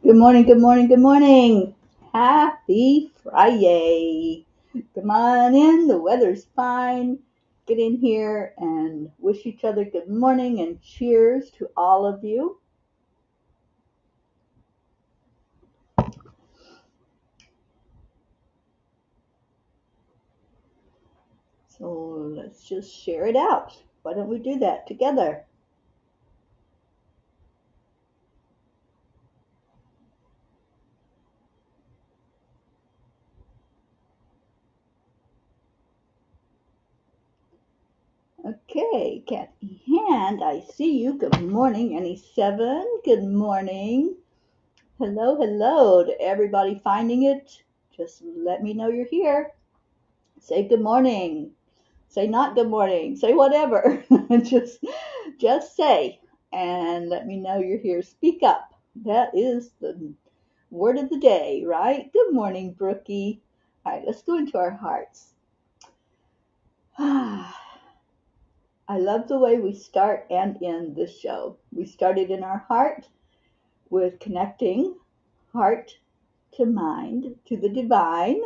Good morning, good morning, good morning. Happy Friday. Come on in, the weather's fine. Get in here and wish each other good morning and cheers to all of you. So let's just share it out. Why don't we do that together? Okay, Kathy Hand, I see you. Good morning, Annie Seven. Good morning. Hello, hello to everybody finding it. Just let me know you're here. Say good morning. Say not good morning. Say whatever. just say and let me know you're here. Speak up. That is the word of the day, right? Good morning, Brookie. All right, let's go into our hearts. I love the way we start and end this show. We started in our heart with connecting heart to mind to the divine,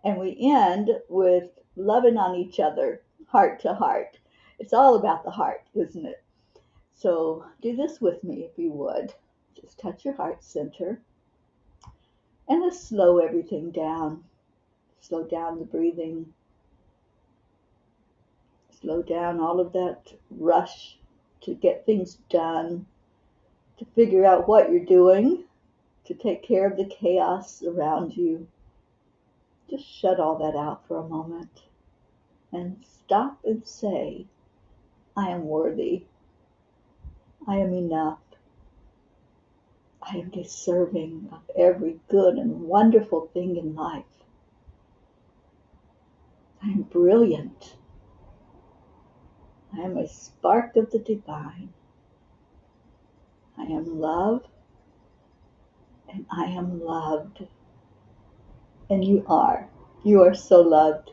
and we end with loving on each other, heart to heart. It's all about the heart, isn't it? So do this with me if you would. Just touch your heart center and let's slow everything down. Slow down the breathing. Slow down all of that rush to get things done, to figure out what you're doing, to take care of the chaos around you. Just shut all that out for a moment and stop and say, I am worthy. I am enough. I am deserving of every good and wonderful thing in life. I am brilliant. I am a spark of the divine. I am love and I am loved. And you are. You are so loved.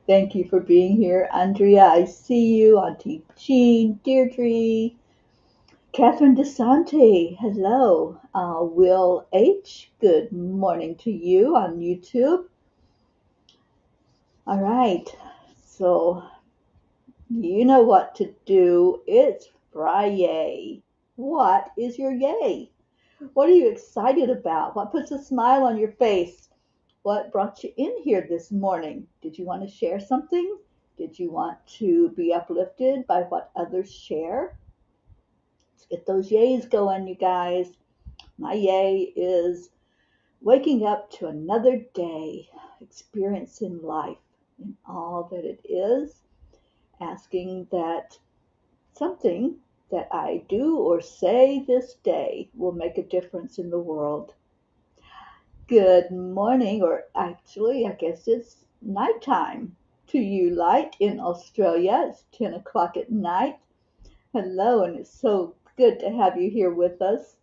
Thank you for being here. Andrea, I see you. Auntie Jean, Deirdre, Catherine DeSante, hello. Will H, good morning to you on YouTube. All right. So you know what to do. It's Friday. What is your yay? What are you excited about? What puts a smile on your face? What brought you in here this morning? Did you want to share something? Did you want to be uplifted by what others share? Let's get those yays going, you guys. My yay is waking up to another day, experiencing life in all that it is, asking that something that I do or say this day will make a difference in the world. Good morning, or actually, I guess it's nighttime to you, Light, in Australia. It's 10 o'clock at night. Hello, and it's so good to have you here with us.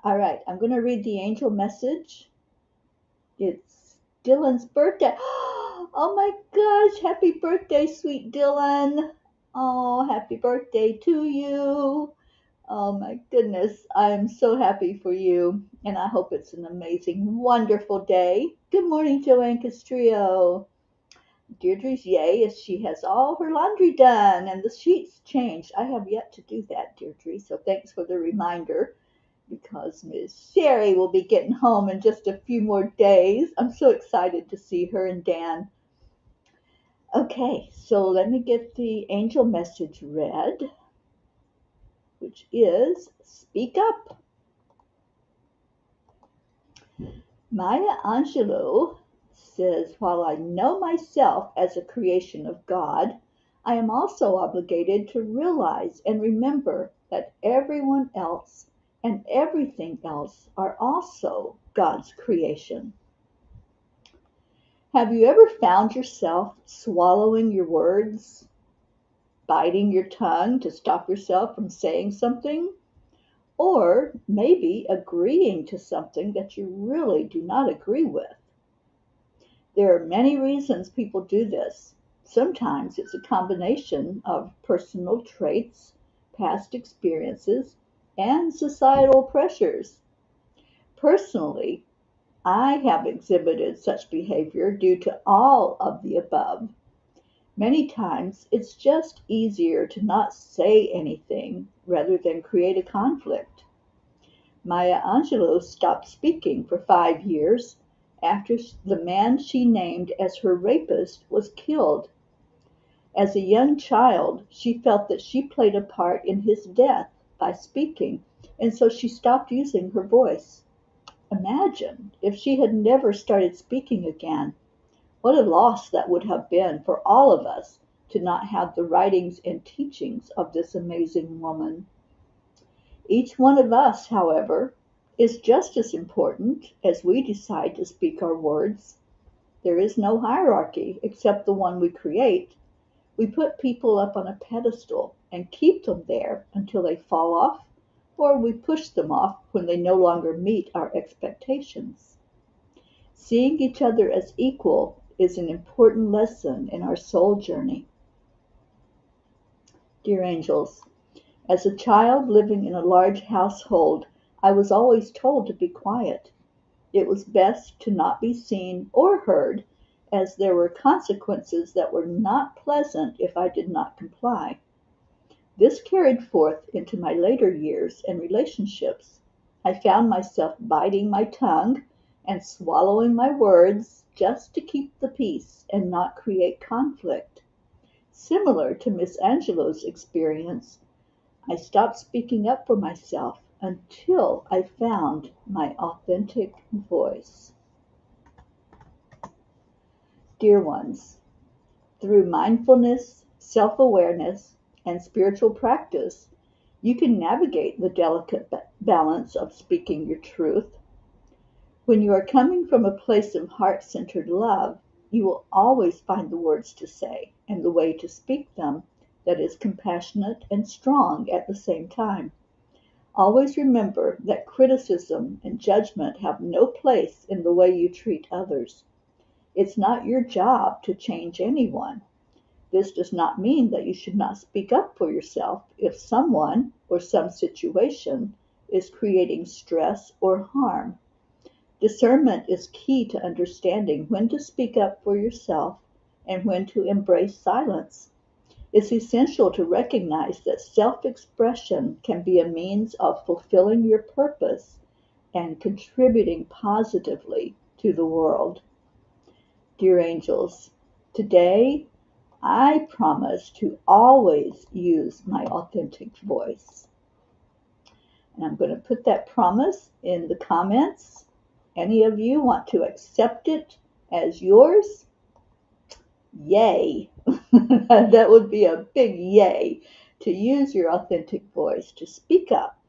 All right, I'm going to read the angel message. It's Dylan's birthday. Oh my gosh, happy birthday, sweet Dylan. Oh, happy birthday to you. Oh my goodness, I'm so happy for you, and I hope it's an amazing, wonderful day. Good morning, Joanne Castrillo. Deirdre's yay is she has all her laundry done and the sheets changed. I have yet to do that, Deirdre, so thanks for the reminder because Miss Sherry will be getting home in just a few more days. I'm so excited to see her and Dan. Okay, so let me get the angel message read, which is speak up. Maya Angelou says, while I know myself as a creation of God, I am also obligated to realize and remember that everyone else and everything else are also God's creation. Have you ever found yourself swallowing your words, biting your tongue to stop yourself from saying something, or maybe agreeing to something that you really do not agree with? There are many reasons people do this. Sometimes it's a combination of personal traits, past experiences, and societal pressures. Personally, I have exhibited such behavior due to all of the above. Many times it's just easier to not say anything rather than create a conflict. Maya Angelou stopped speaking for 5 years after the man she named as her rapist was killed. As a young child, she felt that she played a part in his death by speaking, and so she stopped using her voice. Imagine if she had never started speaking again. What a loss that would have been for all of us to not have the writings and teachings of this amazing woman. Each one of us, however, is just as important as we decide to speak our words. There is no hierarchy except the one we create. We put people up on a pedestal and keep them there until they fall off, or we push them off when they no longer meet our expectations. Seeing each other as equal is an important lesson in our soul journey. Dear angels, as a child living in a large household, I was always told to be quiet. It was best to not be seen or heard, as there were consequences that were not pleasant if I did not comply. This carried forth into my later years and relationships. I found myself biting my tongue and swallowing my words just to keep the peace and not create conflict. Similar to Miss Angelou's experience, I stopped speaking up for myself until I found my authentic voice. Dear ones, through mindfulness, self-awareness, and spiritual practice, you can navigate the delicate balance of speaking your truth. When you are coming from a place of heart-centered love, you will always find the words to say and the way to speak them that is compassionate and strong at the same time. Always remember that criticism and judgment have no place in the way you treat others. It's not your job to change anyone. This does not mean that you should not speak up for yourself if someone or some situation is creating stress or harm. Discernment is key to understanding when to speak up for yourself and when to embrace silence. It's essential to recognize that self-expression can be a means of fulfilling your purpose and contributing positively to the world. Dear angels, today I promise to always use my authentic voice. And I'm going to put that promise in the comments. Any of you want to accept it as yours? Yay! That would be a big yay to use your authentic voice to speak up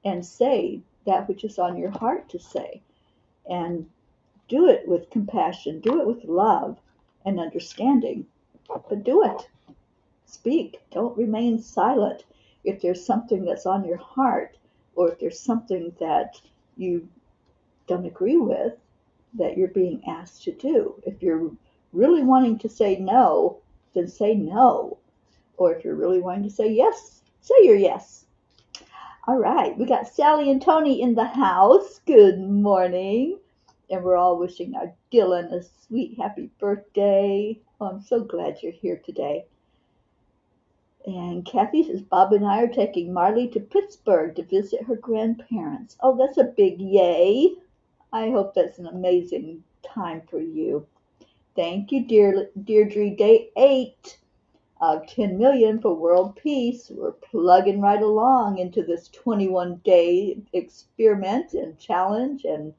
and say that which is on your heart to say. And do it with compassion, do it with love and understanding. But do it. Speak. Don't remain silent. If there's something that's on your heart, or if there's something that you don't agree with that you're being asked to do. If you're really wanting to say no, then say no. Or if you're really wanting to say yes, say your yes. All right, we got Sally and Tony in the house. Good morning. And we're all wishing our Dylan a sweet, happy birthday. Oh, I'm so glad you're here today. And Kathy says Bob and I are taking Marley to Pittsburgh to visit her grandparents. Oh, that's a big yay. I hope that's an amazing time for you. Thank you, Deirdre. Day 8 of 10 million for world peace. We're plugging right along into this 21-day experiment and challenge and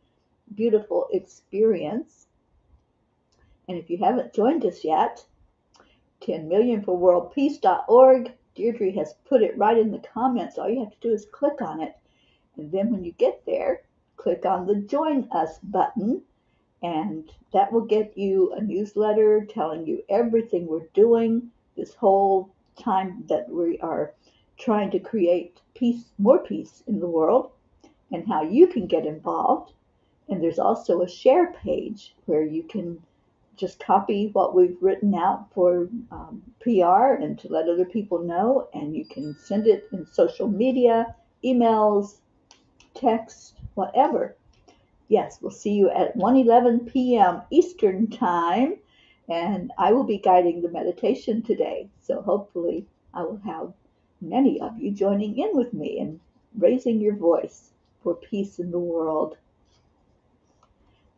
beautiful experience. And if you haven't joined us yet, 10millionforworldpeace.org. Deirdre has put it right in the comments. All you have to do is click on it. And then when you get there, click on the Join Us button, and that will get you a newsletter telling you everything we're doing this whole time that we are trying to create peace, more peace in the world, and how you can get involved. And there's also a share page where you can just copy what we've written out for PR and to let other people know, and you can send it in social media, emails, text, whatever. Yes, we'll see you at 1:11 p.m. Eastern Time, and I will be guiding the meditation today. So hopefully I will have many of you joining in with me and raising your voice for peace in the world.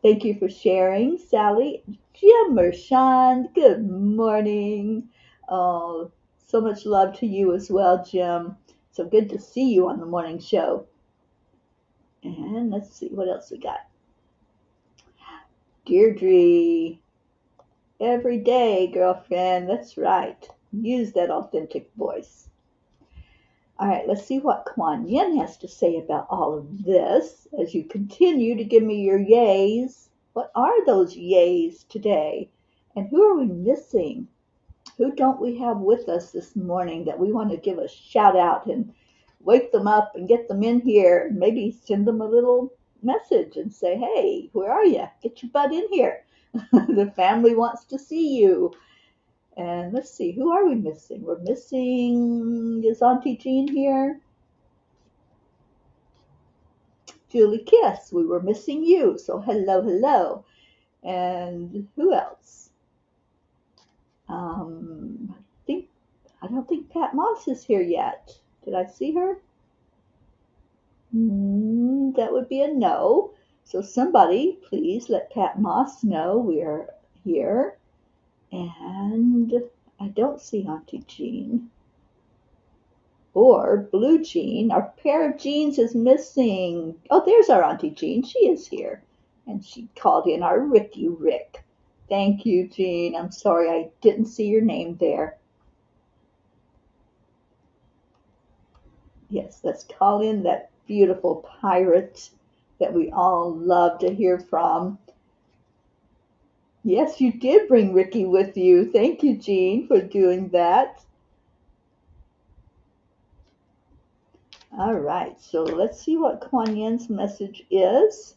Thank you for sharing, Sally. Jim Mershon, good morning. Oh, so much love to you as well, Jim. So good to see you on the morning show. And let's see what else we got. Deirdre, every day, girlfriend. That's right. Use that authentic voice. All right, let's see what Kuan Yin has to say about all of this as you continue to give me your yays. What are those yays today? And who are we missing? Who don't we have with us this morning that we want to give a shout out and wake them up and get them in here? Maybe send them a little message and say, hey, where are you? Get your butt in here. The family wants to see you. And let's see, who are we missing? We're missing, is Auntie Jean here? Julie Kiss, we were missing you. So hello, hello. And who else? I think I don't think Pat Moss is here yet. Did I see her? That would be a no. So somebody, please let Pat Moss know we're here. And I don't see Auntie Jean or Blue Jean. Our pair of jeans is missing. Oh, there's our Auntie Jean. She is here. And she called in our Ricky Rick. Thank you, Jean. I'm sorry I didn't see your name there. Yes, let's call in that beautiful pirate that we all love to hear from. Yes, you did bring Ricky with you. Thank you, Jean, for doing that. All right, so let's see what Kuan Yin's message is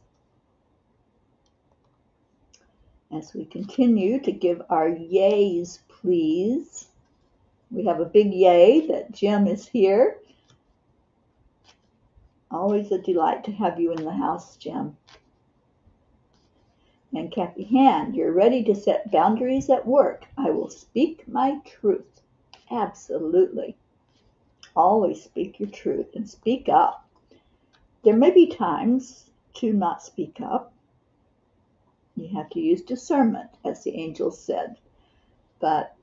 as we continue to give our yays, please. We have a big yay that Jim is here. Always a delight to have you in the house, Jim. And Kathy Hand, you're ready to set boundaries at work. I will speak my truth. Absolutely. Always speak your truth and speak up. There may be times to not speak up. You have to use discernment, as the angel said. But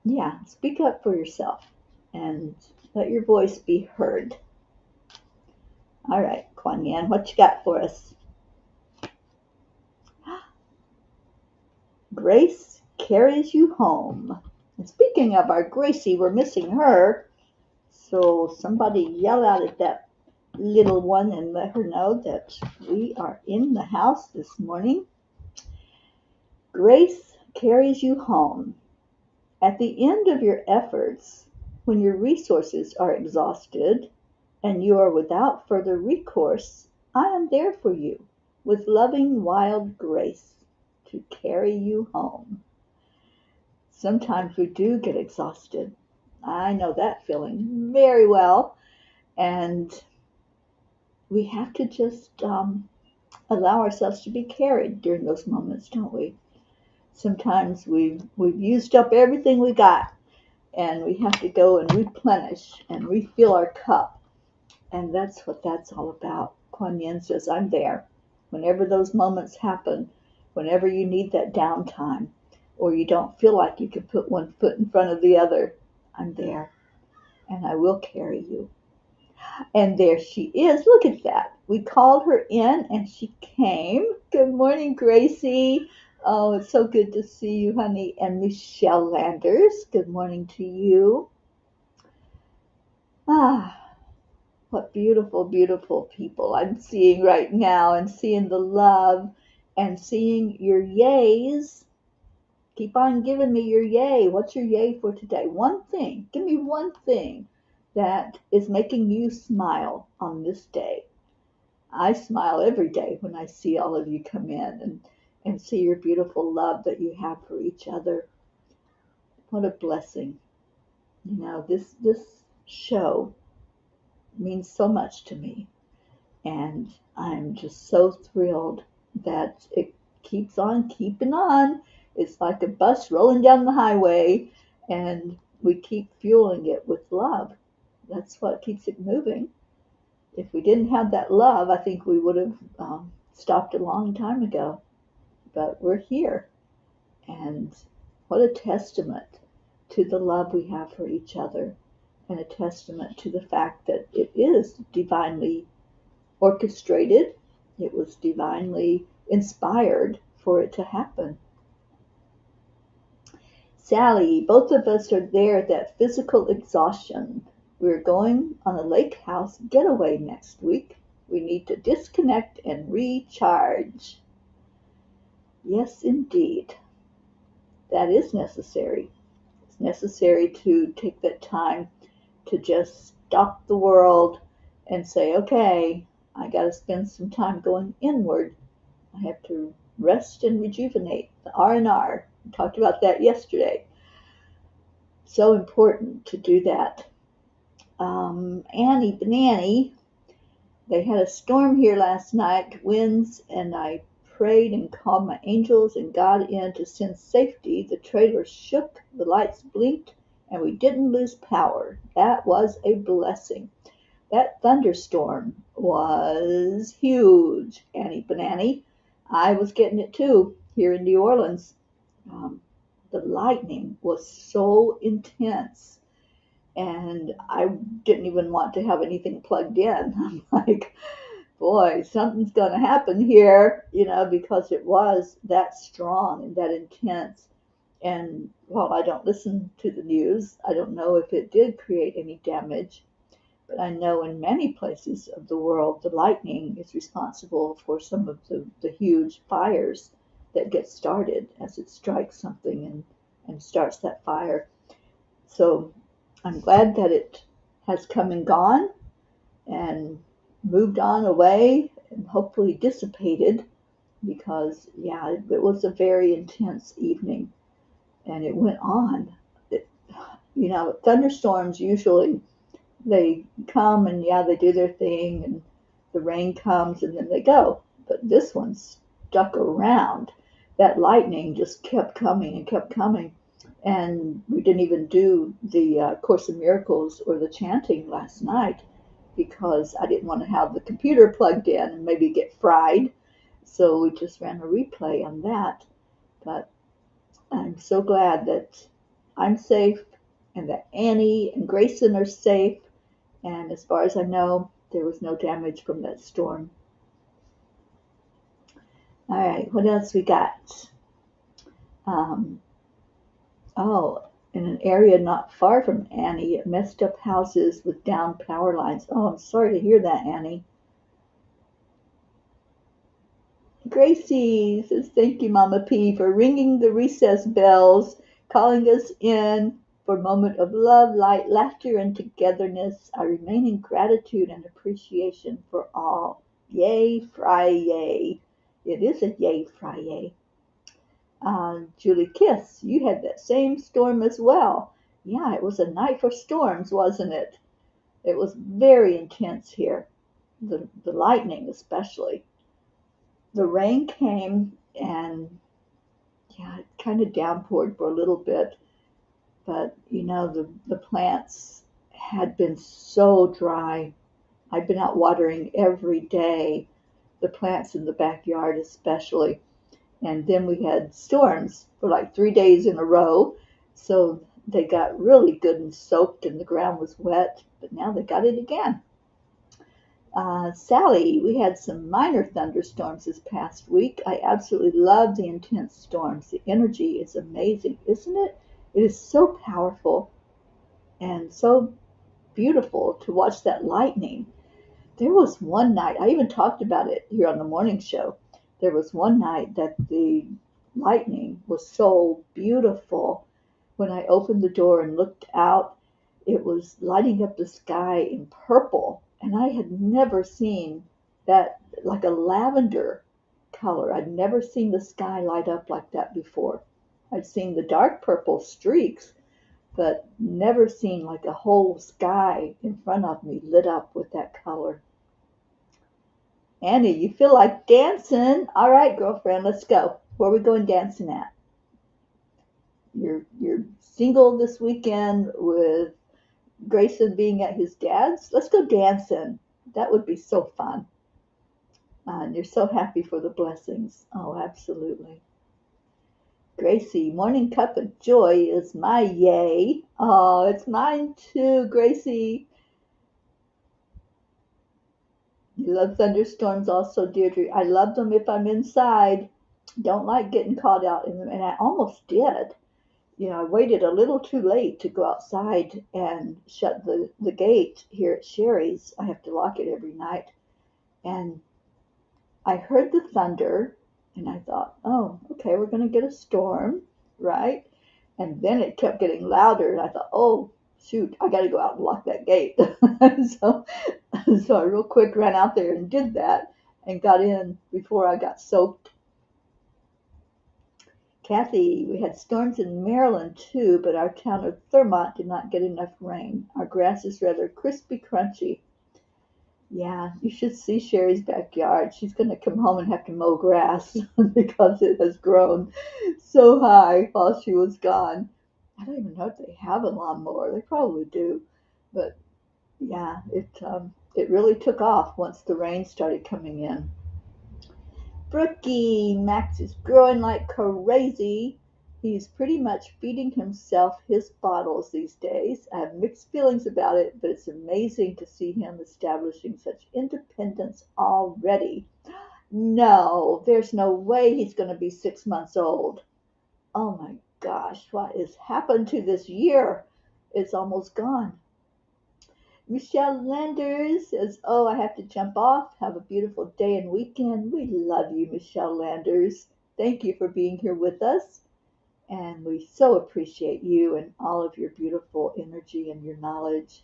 yeah, speak up for yourself and let your voice be heard. All right, Kuan Yin, what you got for us? Grace carries you home. And speaking of our Gracie, we're missing her. So somebody yell out at that little one and let her know that we are in the house this morning. Grace carries you home. At the end of your efforts, when your resources are exhausted and you are without further recourse, I am there for you with loving wild grace to carry you home. Sometimes we do get exhausted. I know that feeling very well. And we have to just allow ourselves to be carried during those moments, don't we? Sometimes we've used up everything we got, and we have to go and replenish and refill our cup. And that's what that's all about. Kuan Yin says, I'm there. Whenever those moments happen, whenever you need that downtime, or you don't feel like you can put one foot in front of the other, I'm there. And I will carry you. And there she is. Look at that. We called her in and she came. Good morning, Gracie. Oh, it's so good to see you, honey. And Michelle Landers, good morning to you. Ah, what beautiful, beautiful people I'm seeing right now and seeing the love and seeing your yays. Keep on giving me your yay. What's your yay for today? One thing. Give me one thing that is making you smile on this day. I smile every day when I see all of you come in and see your beautiful love that you have for each other. What a blessing. You know, this show means so much to me. And I'm just so thrilled that it keeps on keeping on. It's like a bus rolling down the highway, and we keep fueling it with love. That's what keeps it moving. If we didn't have that love, I think we would have stopped a long time ago. But we're here. And what a testament to the love we have for each other, and a testament to the fact that it is divinely orchestrated. It was divinely inspired for it to happen. Sally, both of us are there at that physical exhaustion. We're going on a lake house getaway next week. We need to disconnect and recharge. Yes, indeed. That is necessary. It's necessary to take that time to just stop the world and say, okay, I got to spend some time going inward. I have to rest and rejuvenate. The R&R. We talked about that yesterday. So important to do that. Annie Banani, they had a storm here last night, winds, and I prayed and called my angels and God in to send safety. The trailer shook, the lights blinked, and we didn't lose power. That was a blessing. That thunderstorm was huge, Annie Banani. I was getting it too here in New Orleans. The lightning was so intense, and I didn't even want to have anything plugged in. I'm like, boy, something's going to happen here, because it was that strong and that intense. And while I don't listen to the news, I don't know if it did create any damage. But I know in many places of the world, the lightning is responsible for some of the huge fires that get started as it strikes something and starts that fire. So I'm glad that it has come and gone and moved on away and hopefully dissipated, because, yeah, it was a very intense evening and it went on. It, thunderstorms usually, they come and, yeah, they do their thing and the rain comes and then they go. But this one stuck around. That lightning just kept coming and kept coming. And we didn't even do the Course in Miracles or the chanting last night because I didn't want to have the computer plugged in and maybe get fried. So we just ran a replay on that. But I'm so glad that I'm safe and that Annie and Grayson are safe. And as far as I know, there was no damage from that storm. All right, what else we got? In an area not far from Annie, messed up houses with down power lines. Oh, I'm sorry to hear that, Annie. Gracie says, thank you, Mama P, for ringing the recess bells, calling us in for a moment of love, light, laughter, and togetherness. I remain in gratitude and appreciation for all. Yay, Friday. It is a yay, Friday. Julie Kiss, you had that same storm as well. Yeah, it was a night for storms, wasn't it? It was very intense here, the lightning especially. The rain came and, yeah, it kind of downpoured for a little bit, but the plants had been so dry. I've been out watering every day, the plants in the backyard especially. And then we had storms for like 3 days in a row. So they got really good and soaked and the ground was wet, but now they got it again. Sally, we had some minor thunderstorms this past week. I absolutely love the intense storms. The energy is amazing, isn't it? It is so powerful and so beautiful to watch that lightning. There was one night, I even talked about it here on the morning show. There was one night that the lightning was so beautiful. When I opened the door and looked out, it was lighting up the sky in purple. And I had never seen that, like a lavender color. I'd never seen the sky light up like that before. I'd seen the dark purple streaks, but never seen like a whole sky in front of me lit up with that color. Annie, you feel like dancing? All right, girlfriend, let's go. Where are we going dancing at? You're single this weekend with Grayson being at his dad's? Let's go dancing. That would be so fun. And you're so happy for the blessings. Oh, absolutely. Gracie, Morning Cuppa Joy is my yay. Oh, it's mine too, Gracie. You love thunderstorms also, Deirdre. I love them if I'm inside. Don't like getting caught out in them. And I almost did. I waited a little too late to go outside and shut the gate here at Sherry's. I have to lock it every night. And I heard the thunder and I thought, oh, okay, we're going to get a storm, right? And then it kept getting louder and I thought, oh, shoot, I got to go out and lock that gate. so, so I real quick ran out there and did that and got in before I got soaked. Kathy, we had storms in Maryland too, but our town of Thurmont did not get enough rain. Our grass is rather crispy, crunchy. Yeah, you should see Sherry's backyard. She's going to come home and have to mow grass because it has grown so high while she was gone. I don't even know if they have a lawnmower. They probably do. But yeah, it really took off once the rain started coming in. Brookie, Max is growing like crazy. He's pretty much feeding himself his bottles these days. I have mixed feelings about it, but it's amazing to see him establishing such independence already. No, there's no way he's going to be 6 months old. Oh my gosh, what has happened to this year? It's almost gone. Michelle Landers says, oh, I have to jump off. Have a beautiful day and weekend. We love you, Michelle Landers. Thank you for being here with us. And we so appreciate you and all of your beautiful energy and your knowledge.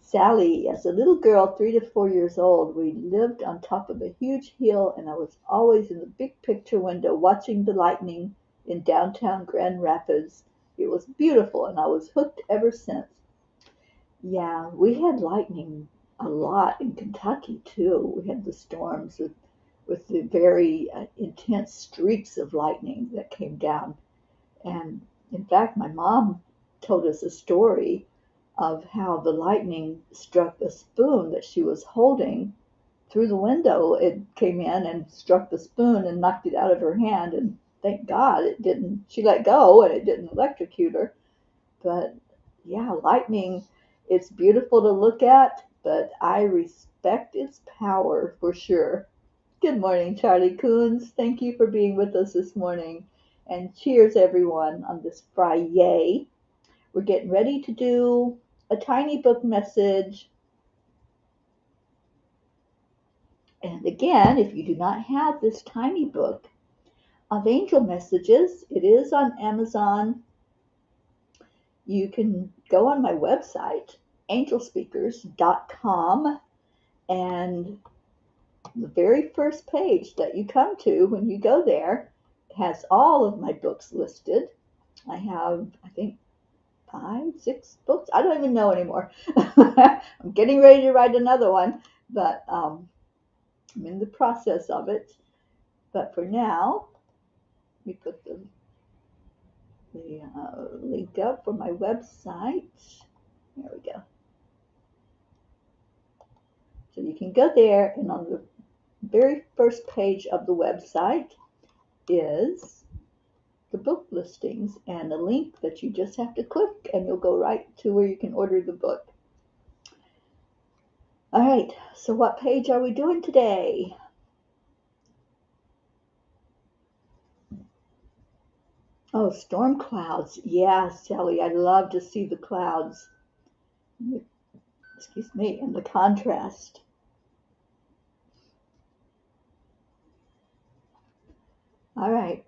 Sally, as a little girl, 3 to 4 years old, we lived on top of a huge hill, and I was always in the big picture window watching the lightning in downtown Grand Rapids. It was beautiful, and I was hooked ever since. Yeah, we had lightning a lot in Kentucky too. We had the storms with the very intense streaks of lightning that came down. And in fact, my mom told us a story of how the lightning struck a spoon that she was holding through the window. It came in and struck the spoon and knocked it out of her hand. And thank God it didn't, she let go and it didn't electrocute her. But yeah, lightning, it's beautiful to look at, but I respect its power for sure. Good morning, Charlie Coons. Thank you for being with us this morning. And cheers, everyone, on this Friday. We're getting ready to do a tiny book message. And again, if you do not have this tiny book of angel messages, it is on Amazon. You can go on my website, angelspeakers.com, and the very first page that you come to when you go there has all of my books listed. I have, I think, 5, 6 books. I don't even know anymore. I'm getting ready to write another one, but I'm in the process of it. But for now, let me put the link up for my website. There we go. So you can go there, and on the very first page of the website is the book listings and a link that you just have to click, and you'll go right to where you can order the book. All right, so what page are we doing today? Oh, storm clouds. Yeah, Sally, I love to see the clouds. Excuse me, and the contrast. All right,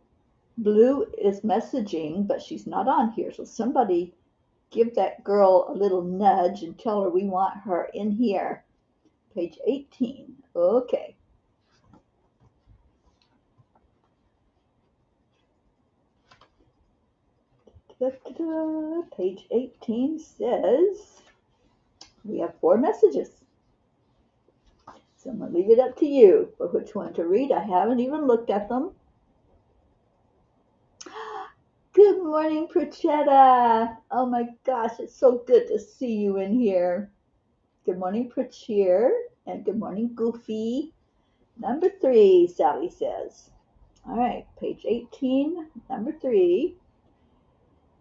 Blue is messaging, but she's not on here. So somebody give that girl a little nudge and tell her we want her in here. Page 18. Okay. Da-da-da. Page 18 says we have 4 messages. So I'm going to leave it up to you for which one to read. I haven't even looked at them. Good morning, Prachetta. Oh my gosh, it's so good to see you in here. Good morning, Prachir, and good morning, Goofy. Number 3, Sally says. All right, page 18, number 3.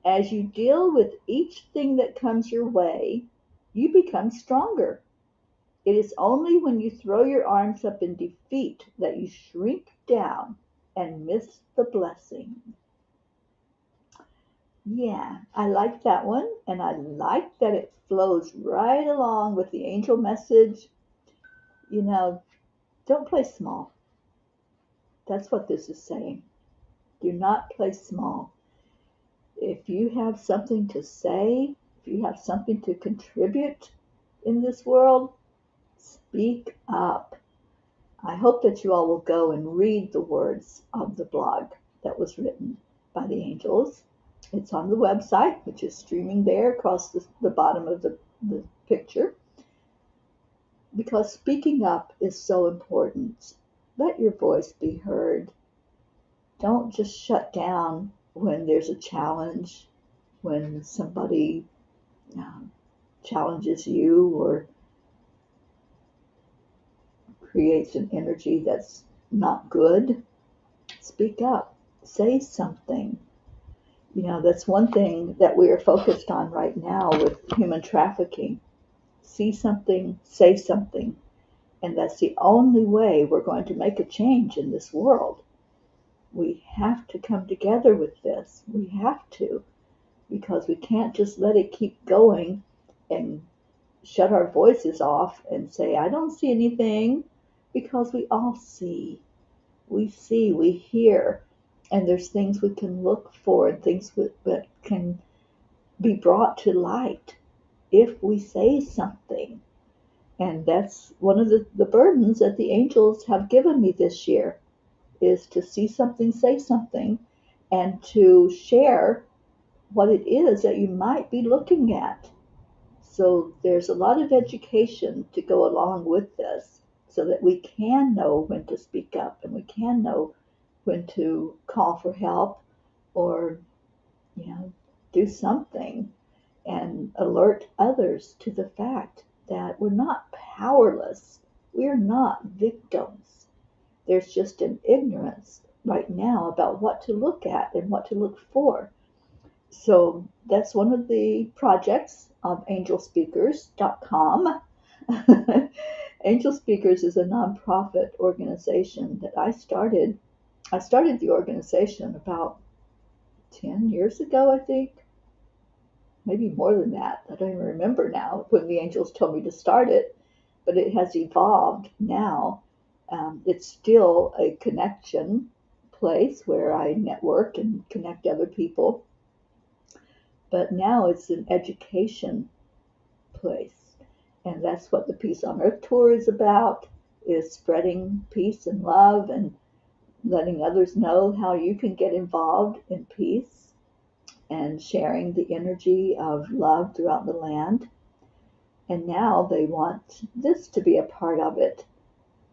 As you deal with each thing that comes your way, you become stronger. It is only when you throw your arms up in defeat that you shrink down and miss the blessing. Yeah, I like that one, and I like that it flows right along with the angel message. You know, don't play small. That's what this is saying. Do not play small. If you have something to say, if you have something to contribute in this world, speak up. I hope that you all will go and read the words of the blog that was written by the angels. It's on the website, which is streaming there across the bottom of the picture. Because speaking up is so important. Let your voice be heard. Don't just shut down when there's a challenge, when somebody challenges you or creates an energy that's not good. Speak up. Say something. You know, that's one thing that we are focused on right now with human trafficking. See something, say something. And that's the only way we're going to make a change in this world. We have to come together with this. We have to, because we can't just let it keep going and shut our voices off and say, I don't see anything, because we all see. We see, we hear, and there's things we can look for and things that can be brought to light if we say something. And that's one of the burdens that the angels have given me this year, is to see something, say something, and to share what it is that you might be looking at. So there's a lot of education to go along with this so that we can know when to speak up and we can know when to call for help or, do something and alert others to the fact that we're not powerless. We're not victims. There's just an ignorance right now about what to look at and what to look for. So that's one of the projects of angelspeakers.com. Angel Speakers is a nonprofit organization that I started. I started the organization about 10 years ago, I think. Maybe more than that. I don't even remember now when the angels told me to start it, but it has evolved now. It's still a connection place where I network and connect other people, but now it's an education place. And that's what the Peace on Earth tour is about, is spreading peace and love and letting others know how you can get involved in peace and sharing the energy of love throughout the land. And now they want this to be a part of it,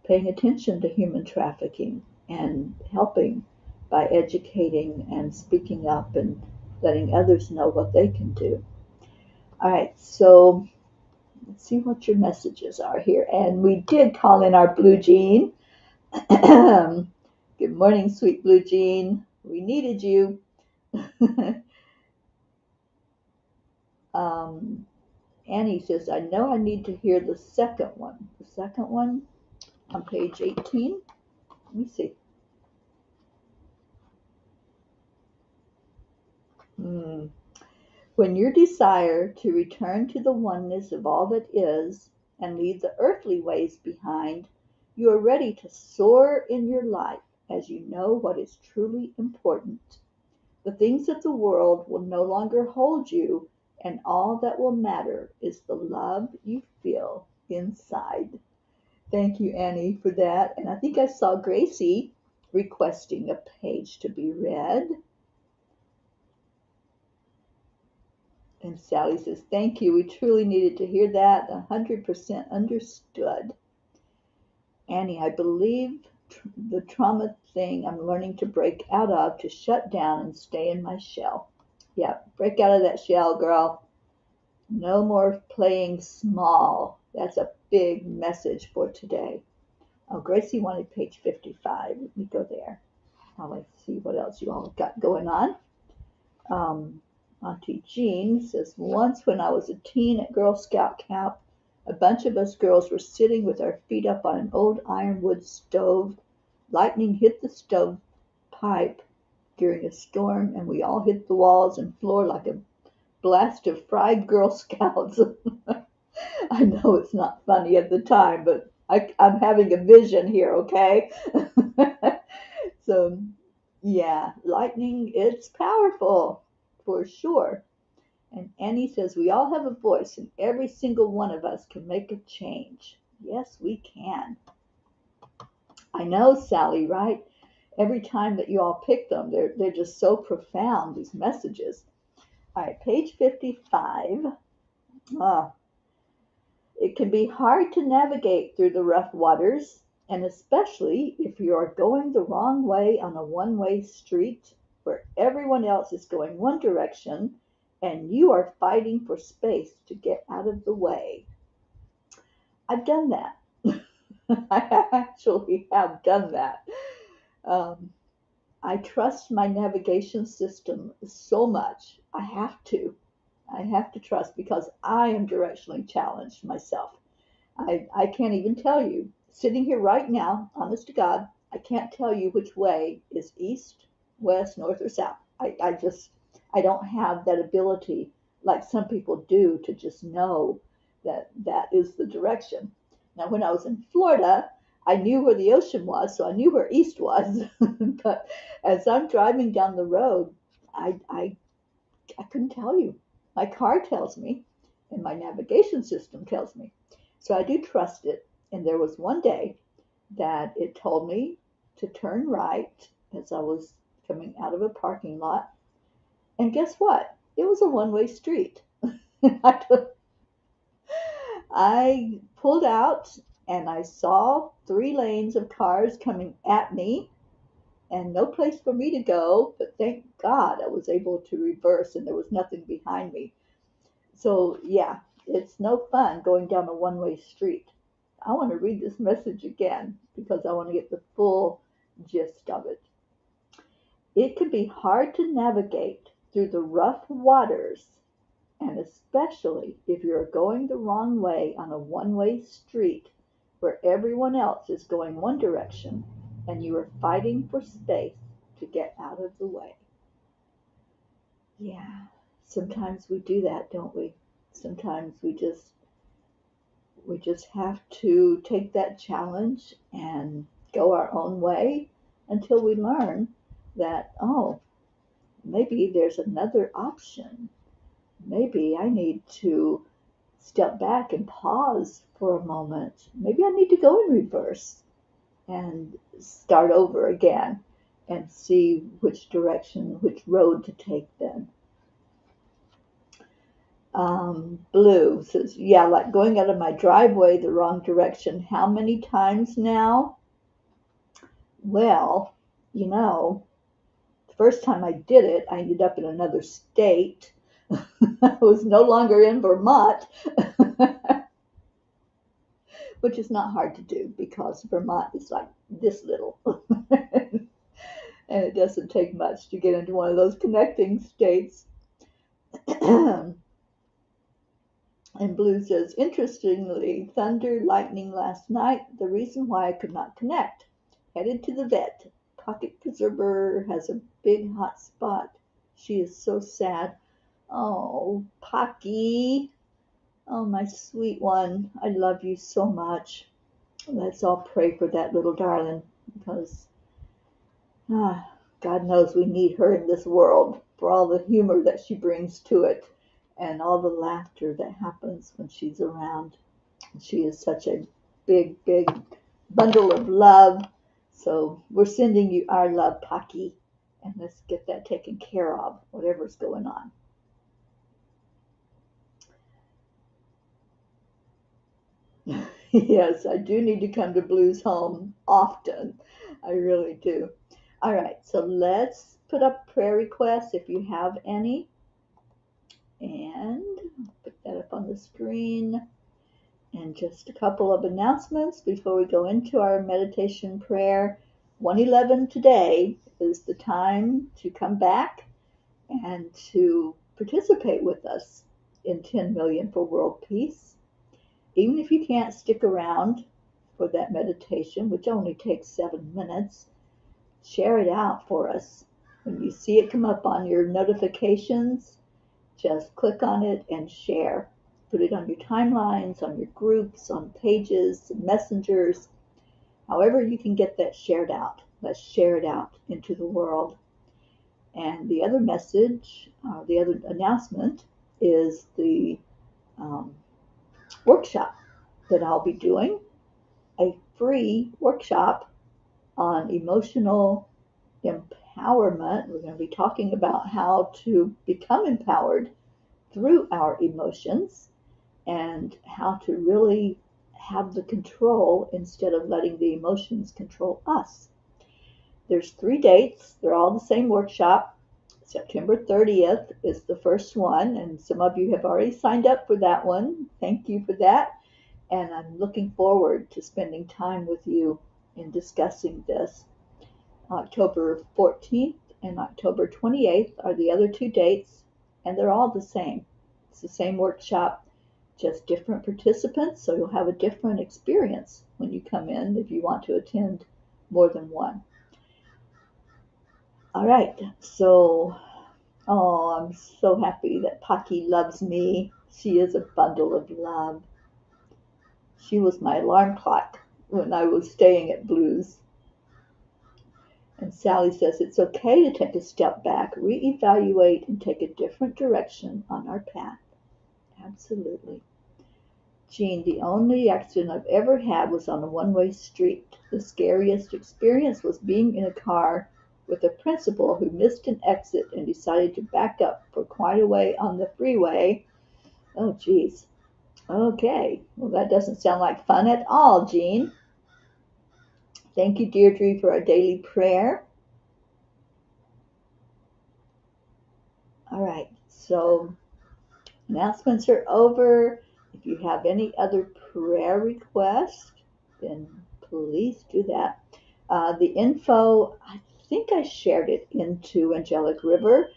paying attention to human trafficking and helping by educating and speaking up and letting others know what they can do. All right, so let's see what your messages are here. And we did call in our Blue Jean. Good morning, sweet Blue Jean. We needed you. Annie says, I know I need to hear the second one. The second one on page 18. Let me see. When your desire to return to the oneness of all that is and leave the earthly ways behind, you are ready to soar in your life as you know what is truly important. The things of the world will no longer hold you, and all that will matter is the love you feel inside. Thank you, Annie, for that. And I think I saw Gracie requesting a page to be read. And Sally says, thank you. We truly needed to hear that. 100% understood. Annie, I believe the trauma thing I'm learning to break out of, to shut down and stay in my shell. Yeah, break out of that shell, girl. No more playing small. That's a big message for today. Oh, Gracie wanted page 55. Let me go there. I'll see what else you all got going on. Auntie Jean says, once when I was a teen at Girl Scout camp, a bunch of us girls were sitting with our feet up on an old ironwood stove. Lightning hit the stove pipe during a storm, and we all hit the walls and floor like a blast of fried Girl Scouts. I know it's not funny at the time, but I'm having a vision here, okay? So, yeah, lightning, it's powerful for sure. And Annie says, we all have a voice, and every single one of us can make a change. Yes, we can. I know, Sally, right? Every time that you all pick them, they're just so profound, these messages. All right, page 55. It can be hard to navigate through the rough waters, and especially if you are going the wrong way on a one-way street where everyone else is going one direction and you are fighting for space to get out of the way. I've done that. I actually have done that. I trust my navigation system so much. I have to. I have to trust because I am directionally challenged myself. I can't even tell you. Sitting here right now, honest to God, I can't tell you which way is east, west, north, or south. I don't have that ability like some people do to just know that that is the direction. Now, when I was in Florida, I knew where the ocean was, so I knew where east was. But as I'm driving down the road, I couldn't tell you. My car tells me, and my navigation system tells me. So I do trust it. And there was one day that it told me to turn right as I was coming out of a parking lot. And guess what? It was a one-way street. I pulled out and I saw 3 lanes of cars coming at me and no place for me to go. But thank God I was able to reverse and there was nothing behind me. So, yeah, it's no fun going down a one-way street. I want to read this message again because I want to get the full gist of it. It can be hard to navigate through the rough waters, and especially if you're going the wrong way on a one-way street where everyone else is going one direction and you are fighting for space to get out of the way. Yeah, sometimes we do that, don't we? Sometimes we just have to take that challenge and go our own way until we learn that, oh, maybe there's another option. Maybe I need to step back and pause for a moment. Maybe I need to go in reverse and start over again and see which direction, which road to take then. Blue says, yeah, like going out of my driveway the wrong direction. How many times now? Well, the first time I did it, I ended up in another state. I was no longer in Vermont, which is not hard to do because Vermont is like this little. And it doesn't take much to get into one of those connecting states. And Blue says, interestingly, thunder, lightning last night, the reason why I could not connect. Headed to the vet. Pocket preserver has a big hot spot. She is so sad. Oh, Pocky. Oh, my sweet one. I love you so much. Let's all pray for that little darling because God knows we need her in this world for all the humor that she brings to it and all the laughter that happens when she's around. She is such a big, big bundle of love. So we're sending you our love, Pocky, and let's get that taken care of, whatever's going on. Yes, I do need to come to Blue's home often. I really do. All right, so let's put up prayer requests if you have any. And put that up on the screen. And just a couple of announcements before we go into our meditation prayer. 111 today is the time to come back and to participate with us in 10 million for world peace. Even if you can't stick around for that meditation, which only takes 7 minutes, share it out for us. When you see it come up on your notifications, just click on it and share. Put it on your timelines, on your groups, on pages, messengers, however you can get that shared out. Let's share it out into the world. And the other message, the other announcement is the workshop that I'll be doing, a free workshop on emotional empowerment. We're going to be talking about how to become empowered through our emotions and how to really have the control instead of letting the emotions control us. There's 3 dates. They're all the same workshop. September 30th is the first one, and some of you have already signed up for that one. Thank you for that. And I'm looking forward to spending time with you in discussing this. October 14th and October 28th are the other 2 dates, and they're all the same. It's the same workshop, just different participants, so you'll have a different experience when you come in if you want to attend more than one. All right, so, I'm so happy that Paki loves me. She is a bundle of love. She was my alarm clock when I was staying at Blues. And Sally says it's okay to take a step back, reevaluate, and take a different direction on our path. Absolutely. Jean, the only accident I've ever had was on a one-way street. The scariest experience was being in a car with a principal who missed an exit and decided to back up for quite a way on the freeway. Oh, geez. Okay. Well, that doesn't sound like fun at all, Jean. Thank you, Deirdre, for our daily prayer. All right. So announcements are over. If you have any other prayer requests, then please do that. The info, I think I shared it into Angelic River.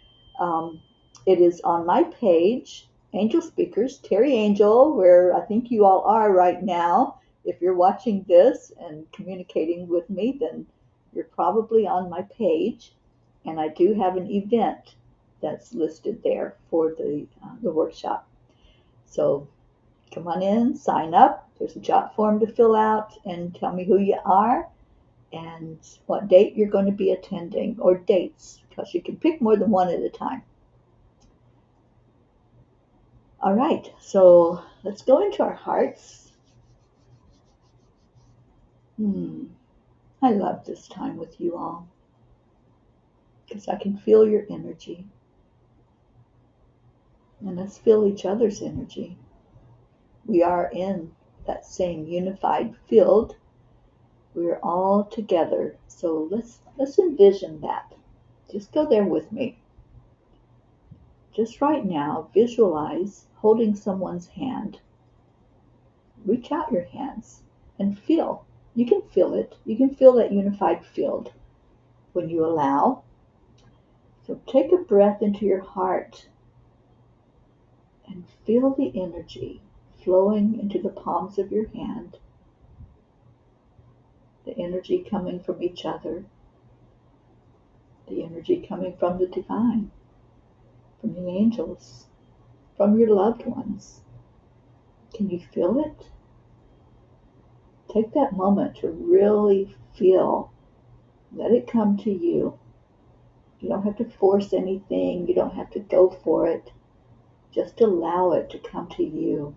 It is on my page, Angel Speakers, Teri Angel, where I think you all are right now. If you're watching this and communicating with me, then you're probably on my page. And I do have an event that's listed there for the workshop. So come on in, sign up. There's a jot form to fill out and tell me who you are and what date you're going to be attending, or dates, because you can pick more than one at a time. All right, so let's go into our hearts. I love this time with you all because I can feel your energy. And let's feel each other's energy. We are in that same unified field. We're all together. So let's envision that. Just go there with me. Just right now, visualize holding someone's hand. Reach out your hands and feel. You can feel it. You can feel that unified field when you allow. So take a breath into your heart and feel the energy flowing into the palms of your hand. The energy coming from each other. The energy coming from the divine, from the angels, from your loved ones. Can you feel it? Take that moment to really feel. Let it come to you. You don't have to force anything. You don't have to go for it. Just allow it to come to you.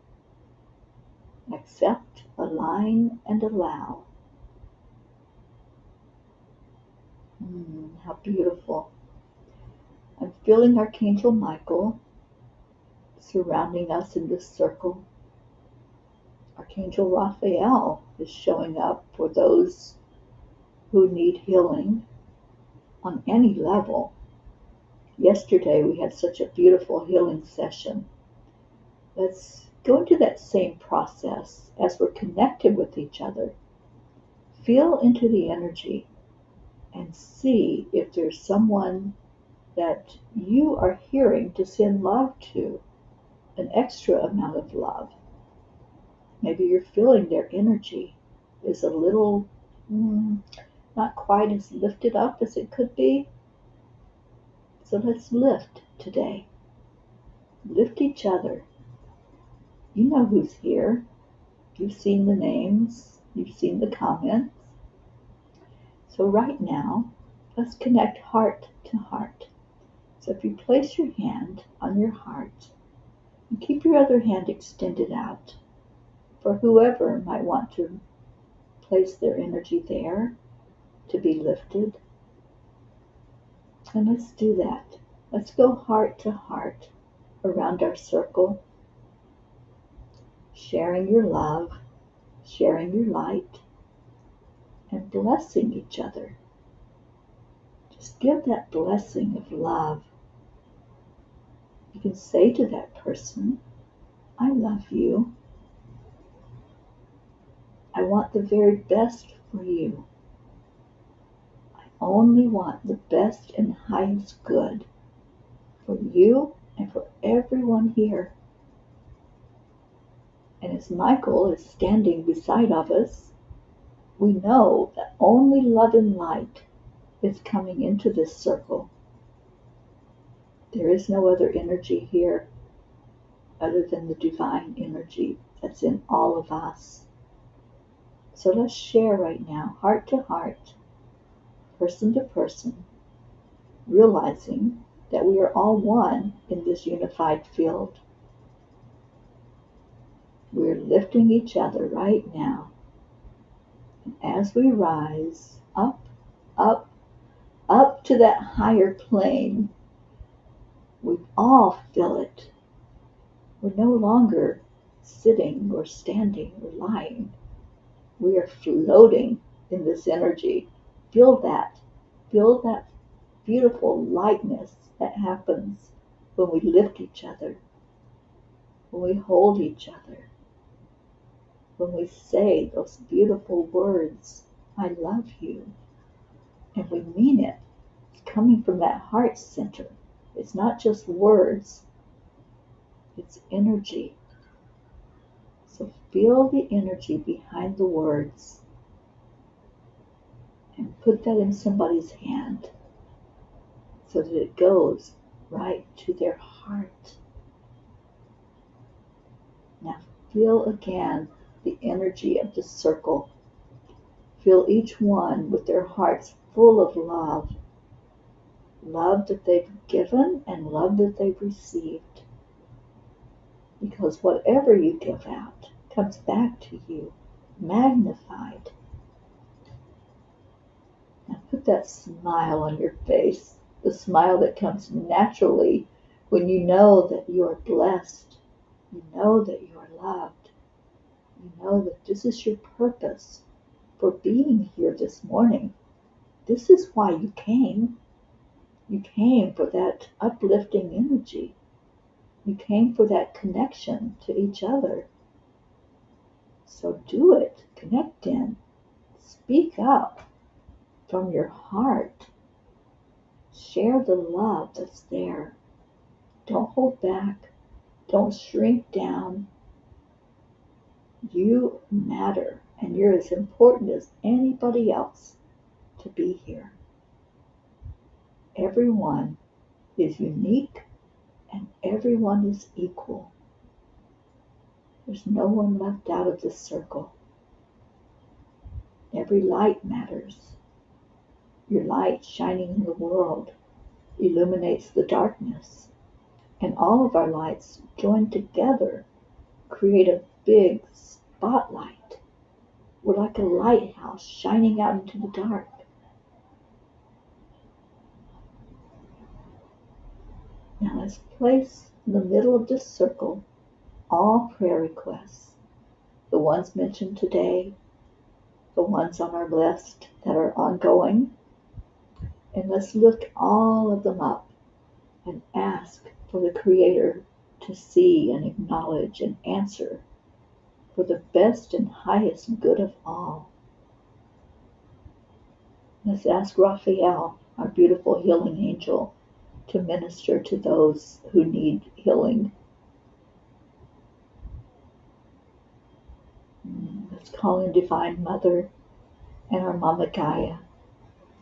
Accept, align, and allow. How beautiful. I'm feeling Archangel Michael surrounding us in this circle. Archangel Raphael is showing up for those who need healing on any level. Yesterday we had such a beautiful healing session. Let's go into that same process as we're connected with each other. Feel into the energy and see if there's someone that you are hearing to send love to, an extra amount of love. Maybe you're feeling their energy is a little not quite as lifted up as it could be. So let's lift today. Lift each other. You know who's here. You've seen the names. You've seen the comments. So right now, let's connect heart to heart. So if you place your hand on your heart and keep your other hand extended out for whoever might want to place their energy there to be lifted. And let's do that. Let's go heart to heart around our circle, sharing your love, sharing your light, and blessing each other. Just give that blessing of love. You can say to that person, I love you. I want the very best for you. I only want the best and highest good for you and for everyone here. And as Michael is standing beside of us, we know that only love and light is coming into this circle. There is no other energy here other than the divine energy that's in all of us. So let's share right now, heart to heart, person to person, realizing that we are all one in this unified field. We're lifting each other right now. And as we rise up, up, up to that higher plane, we all feel it. We're no longer sitting or standing or lying. We are floating in this energy. Feel that. Feel that beautiful lightness that happens when we lift each other, when we hold each other, when we say those beautiful words, I love you. And we mean it. It's coming from that heart center. It's not just words. It's energy. So feel the energy behind the words and put that in somebody's hand so that it goes right to their heart. Now feel again the energy of the circle. Feel each one with their hearts full of love. Love that they've given and love that they've received. Because whatever you give out comes back to you, magnified. Now put that smile on your face, the smile that comes naturally when you know that you are blessed, you know that you are loved, you know that this is your purpose for being here this morning. This is why you came. You came for that uplifting energy. You came for that connection to each other. So do it. Connect in. Speak up from your heart. Share the love that's there. Don't hold back. Don't shrink down. You matter, and you're as important as anybody else to be here. Everyone is unique, and everyone is equal. There's no one left out of this circle. Every light matters. Your light shining in the world illuminates the darkness. And all of our lights joined together create a big spotlight. We're like a lighthouse shining out into the dark. Now let's place in the middle of this circle all prayer requests. the ones mentioned today, the ones on our list that are ongoing, and let's lift all of them up and ask for the Creator to see and acknowledge and answer for the best and highest good of all. Let's ask Raphael, our beautiful healing angel, to minister to those who need healing. Let's call in Divine Mother and our Mama Gaia,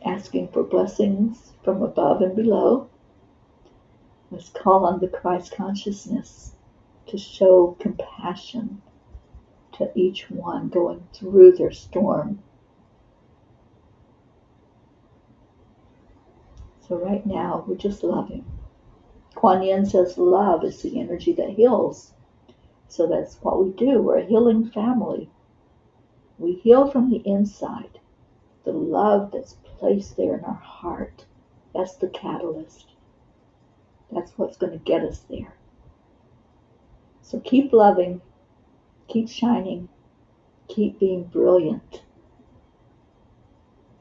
asking for blessings from above and below. Let's call on the Christ consciousness to show compassion to each one going through their storm. So right now, we're just loving. Kuan Yin says love is the energy that heals. So that's what we do. We're a healing family. We heal from the inside. The love that's placed there in our heart, that's the catalyst. That's what's going to get us there. So keep loving, keep shining, keep being brilliant.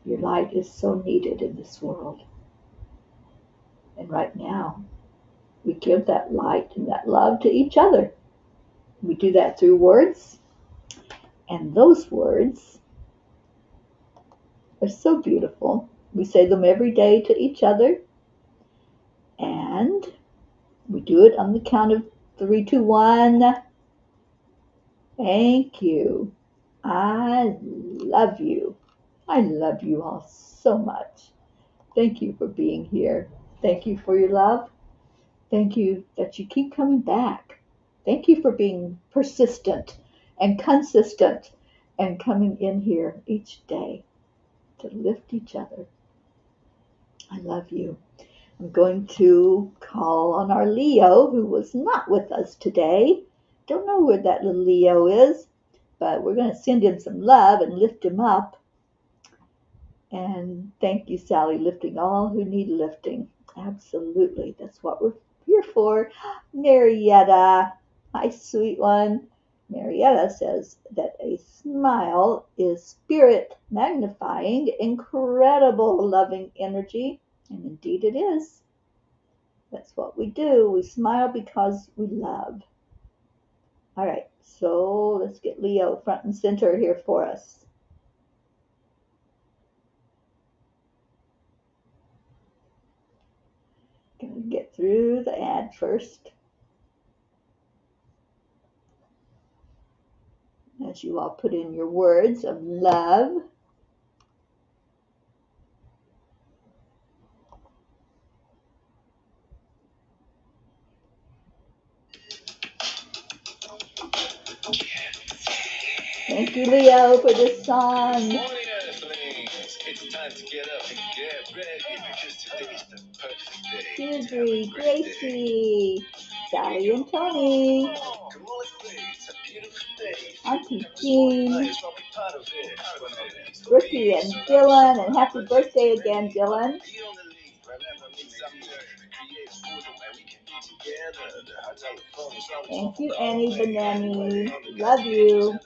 Your light is so needed in this world. And right now, we give that light and that love to each other. We do that through words. And those words are so beautiful. We say them every day to each other. And we do it on the count of 3, 2, 1. Thank you. I love you. I love you all so much. Thank you for being here. Thank you for your love. Thank you that you keep coming back. Thank you for being persistent and consistent and coming in here each day to lift each other. I love you. I'm going to call on our Leo, who was not with us today. Don't know where that little Leo is, but we're going to send him some love and lift him up. And thank you, Sally, lifting all who need lifting. Absolutely. That's what we're here for. Marietta. Hi, sweet one. Marietta says that a smile is spirit magnifying, incredible loving energy. And indeed it is. That's what we do. We smile because we love. All right, so let's get Leo front and center here for us. Gonna get through the ad first. As you all put in your words of love. Thank you, Leo, for this song. Morning, Earthlings. It's time to get up and get ready because today's the perfect day. Susie, Gracie, Sally and Tony, Come on, let's play. It's a beautiful day. Auntie Jean, Might as well be part of it. Ricky and Dylan, and happy birthday again, Dylan. Be on the lead wherever meets up there. Create a border where we can be together. The hot telephone is always Thank you, on Annie the way. Benani. Love you.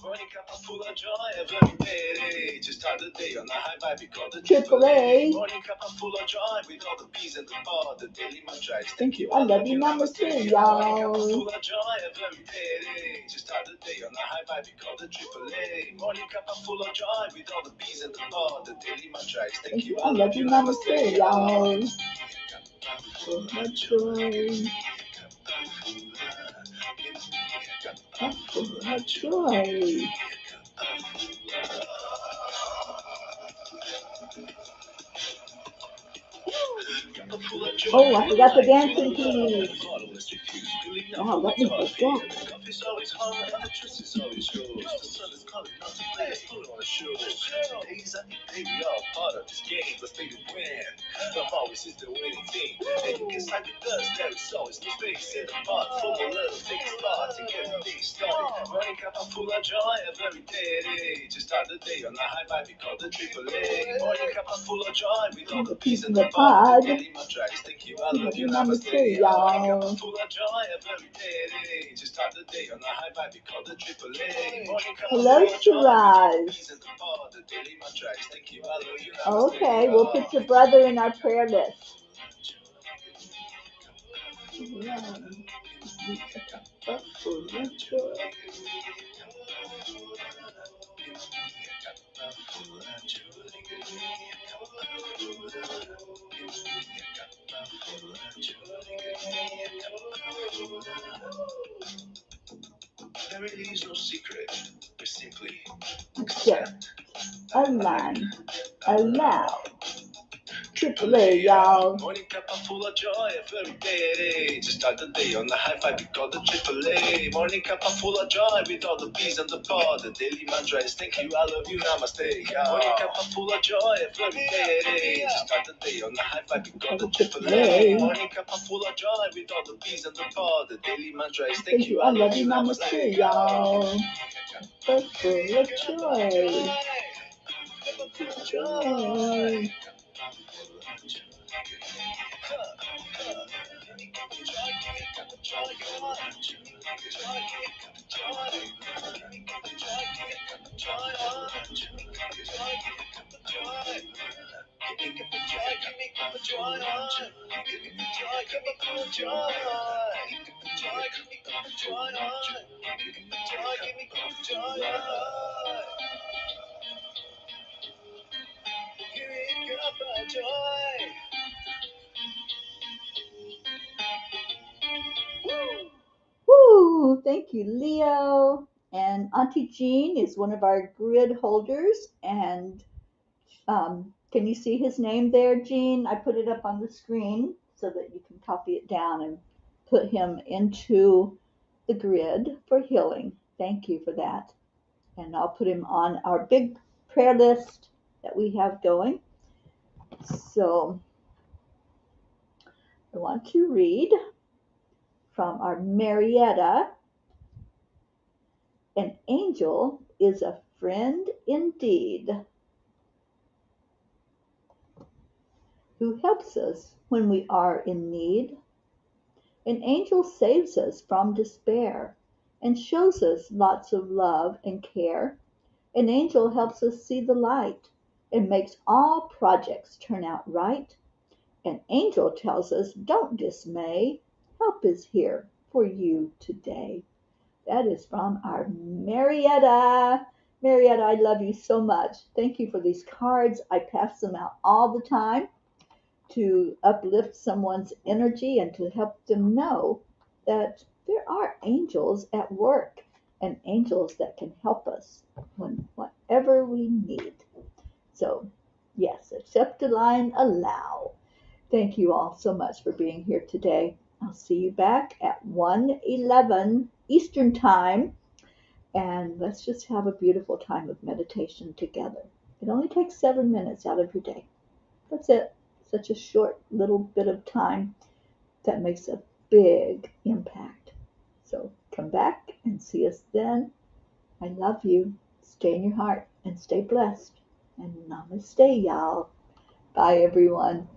Morning Cuppa full of joy every day. To start the day on a high vibe, we call the Triple A. Morning Cuppa full of joy with all the P's and the bar, the daily mantra. Thank you. I love you, namaste, y'all. Full of joy every day. To start the day on a high vibe, we call the AAA. Morning Cuppa full of joy with all the P's and the bar, the daily mantra. Thank you. I love you, namaste, y'all. So much joy. So much joy. Oh, I forgot the dancing keys. Wow, let me forget. show. Today's a new day, we are part of this game. Let's play to win. Love always is the winning team. And you can side with us, there is always no space in the pot. Full of love, take a spot to get the day started. Morning Cuppa full of joy, every day. To start the day on a high vibe, we call the AAA. Morning Cuppa full of joy, with all the peace in the pod. The daily mantra is thank you, I love you, namaste. Morning Cuppa full of joy, every day. To start the day on a high vibe, we call the AAA. Morning Cuppa full Hello, of joy, with all the peace Shiraz. in the pod. The daily mantra is thank you, I love you, namaste. Okay, we'll put your brother in our prayer list. There really is no secret. We simply Accept, align, allow. AAA, y'all. Morning Cuppa full of joy every day. To start the day on the high five, we call the AAA. Morning Cuppa full of joy with all the bees and the pod. The daily mantra is thank you, I love you, namaste. Morning Cuppa full of joy every day. To start the day on the high five, we call the AAA. Morning Cuppa full of joy with all the bees and the pod. The daily mantra is Thank you, I love you, namaste, y'all. Full of joy. Joy. Woo! Thank you, Leo. And Auntie Jean is one of our grid holders. And can you see his name there, Jean? I put it up on the screen so that you can copy it down and put him into the grid for healing. Thank you for that. And I'll put him on our big prayer list that we have going. So I want to read from our Marietta. An angel is a friend indeed, who helps us when we are in need. An angel saves us from despair and shows us lots of love and care. An angel helps us see the light and makes all projects turn out right. An angel tells us, don't dismay, help is here for you today. That is from our Marietta. Marietta, I love you so much. Thank you for these cards. I pass them out all the time to uplift someone's energy and to help them know that there are angels at work and angels that can help us when whatever we need. So, yes, accept, align, allow. Thank you all so much for being here today. I'll see you back at 1:11 Eastern Time, and let's just have a beautiful time of meditation together. It only takes 7 minutes out of your day. That's it. Such a short little bit of time that makes a big impact. So come back and see us then. I love you. Stay in your heart and stay blessed. And namaste, y'all. Bye, everyone.